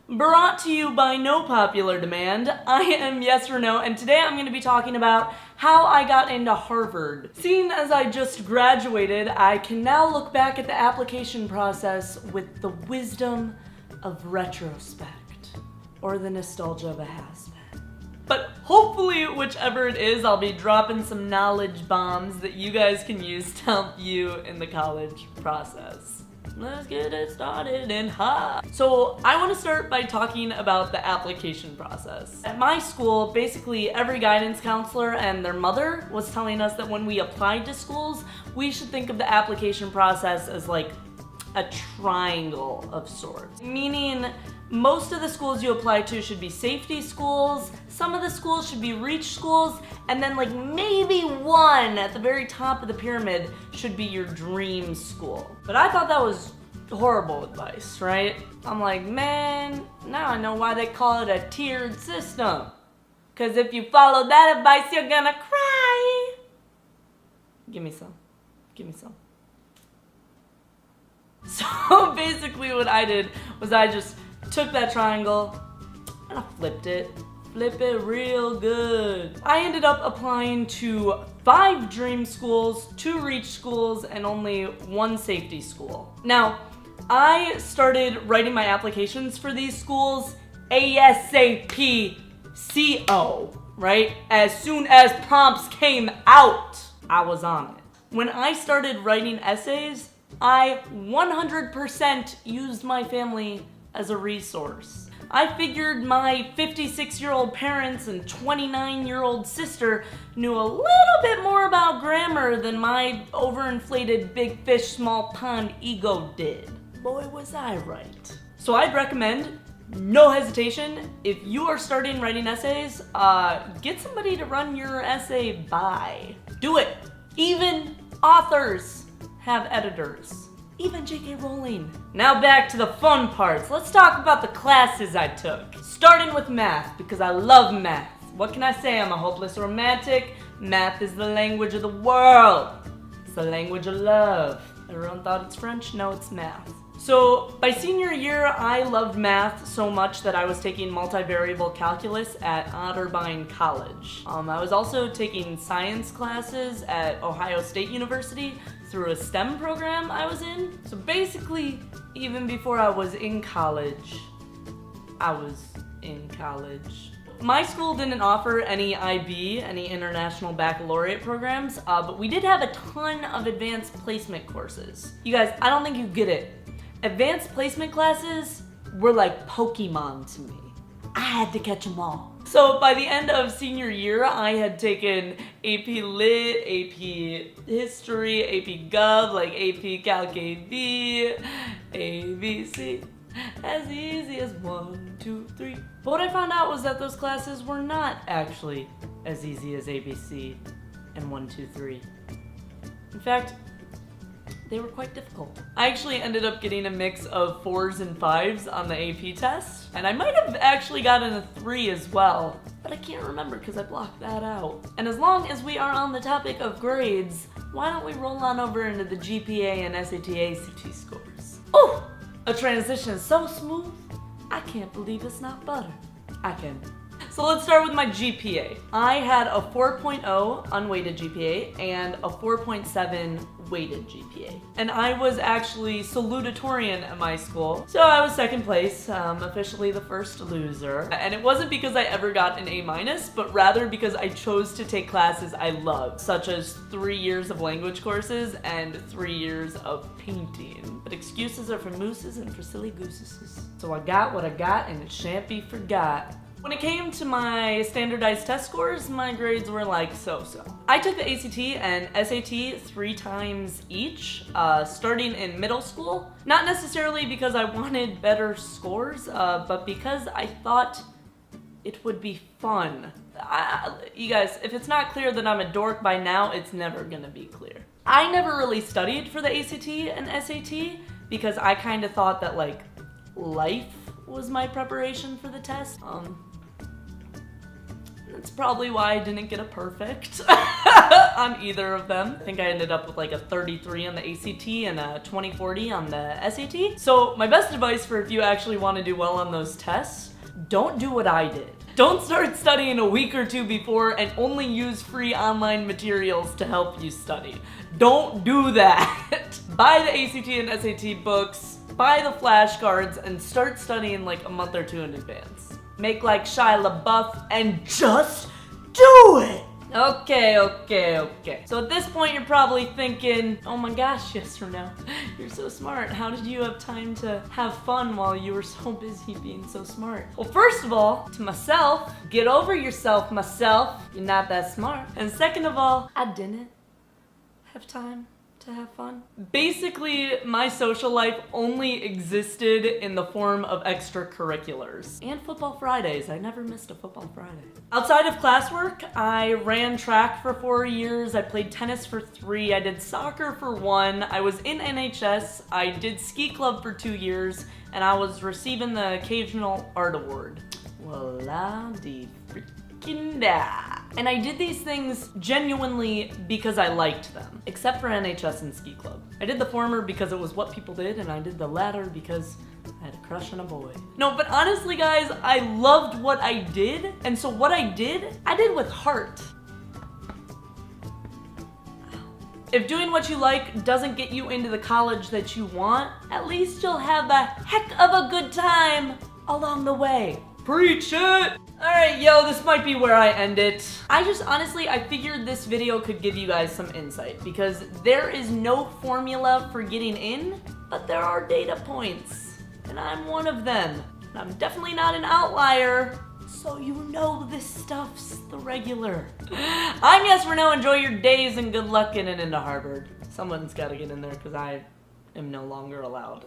Brought to you by no popular demand, I am Yes or No, and today I'm going to be talking about how I got into Harvard. Seeing as I just graduated, I can now look back at the application process with the wisdom of retrospect, or the nostalgia of a has-been. But hopefully, whichever it is, I'll be dropping some knowledge bombs that you guys can use to help you in the college process. Let's get it started and hot. So I want to start by talking about the application process. At my school, basically every guidance counselor and their mother was telling us that when we applied to schools, we should think of the application process as like a triangle of sorts. Meaning, most of the schools you apply to should be safety schools, some of the schools should be reach schools, and then like maybe one at the very top of the pyramid should be your dream school. But I thought that was horrible advice, right? I'm like, man, now I know why they call it a tiered system. Cause if you follow that advice, you're gonna cry. Give me some. Give me some. So basically what I did was I just took that triangle and I flipped it. Flip it real good. I ended up applying to 5 dream schools, 2 reach schools, and only 1 safety school. Now, I started writing my applications for these schools ASAP CO, right? As soon as prompts came out, I was on it. When I started writing essays, I 100% used my family as a resource. I figured my 56-year-old parents and 29-year-old sister knew a little bit more about grammar than my overinflated big fish, small pond ego did. Boy, was I right. So I'd recommend, no hesitation, if you are starting writing essays, get somebody to run your essay by. Do it. Even authors have editors. Even J.K. Rowling. Now back to the fun parts. Let's talk about the classes I took. Starting with math, because I love math. What can I say? I'm a hopeless romantic. Math is the language of the world. It's the language of love. Everyone thought it's French? No, it's math. So by senior year, I loved math so much that I was taking multivariable calculus at Otterbein College. I was also taking science classes at Ohio State University through a STEM program I was in. So basically, even before I was in college, I was in college. My school didn't offer any IB, any International Baccalaureate programs, but we did have a ton of advanced placement courses. You guys, I don't think you get it. Advanced placement classes were like Pokemon to me. I had to catch them all. So by the end of senior year, I had taken AP Lit, AP History, AP Gov, like AP Calc AB, ABC, as easy as 1, 2, 3. But what I found out was that those classes were not actually as easy as ABC and 1, 2, 3. In fact, they were quite difficult. I actually ended up getting a mix of 4s and 5s on the AP test, and I might have actually gotten a 3 as well, but I can't remember because I blocked that out. And as long as we are on the topic of grades, why don't we roll on over into the GPA and SAT ACT scores? Oh, a transition so smooth, I can't believe it's not butter. I can. So let's start with my GPA. I had a 4.0 unweighted GPA and a 4.7 weighted GPA. And I was actually salutatorian at my school. So I was second place, officially the first loser. And it wasn't because I ever got an A-, but rather because I chose to take classes I loved, such as 3 years of language courses and 3 years of painting. But excuses are for mooses and for silly gooses. So I got what I got and it shan't be forgot. When it came to my standardized test scores, my grades were like so-so. I took the ACT and SAT 3 times each, starting in middle school. Not necessarily because I wanted better scores, but because I thought it would be fun. You guys, if it's not clear that I'm a dork by now, it's never gonna be clear. I never really studied for the ACT and SAT because I kind of thought that like life was my preparation for the test. That's probably why I didn't get a perfect. on either of them. I think I ended up with like a 33 on the ACT and a 20/40 on the SAT. So my best advice for if you actually want to do well on those tests, don't do what I did. Don't start studying a week or two before and only use free online materials to help you study. Don't do that. Buy the ACT and SAT books, buy the flashcards, and start studying like a month or two in advance. Make like Shia LaBeouf and just do it! Okay. So at this point, you're probably thinking, oh my gosh, yes or no? You're so smart. How did you have time to have fun while you were so busy being so smart? Well, first of all, to myself, get over yourself, myself. You're not that smart. And second of all, I didn't have time to have fun. Basically, my social life only existed in the form of extracurriculars. And football Fridays. I never missed a football Friday. Outside of classwork, I ran track for 4 years. I played tennis for 3. I did soccer for 1. I was in NHS. I did ski club for 2 years. And I was receiving the occasional art award. Voila di freaking da. And I did these things genuinely because I liked them, except for NHS and ski club. I did the former because it was what people did, and I did the latter because I had a crush on a boy. No, but honestly, guys, I loved what I did, and so what I did with heart. If doing what you like doesn't get you into the college that you want, at least you'll have a heck of a good time along the way. Preach it! Alright, yo, this might be where I end it. I figured this video could give you guys some insight because there is no formula for getting in, but there are data points, and I'm one of them. And I'm definitely not an outlier, so you know this stuff's the regular. I'm Yes or No, enjoy your days and good luck getting into Harvard. Someone's gotta get in there because I am no longer allowed.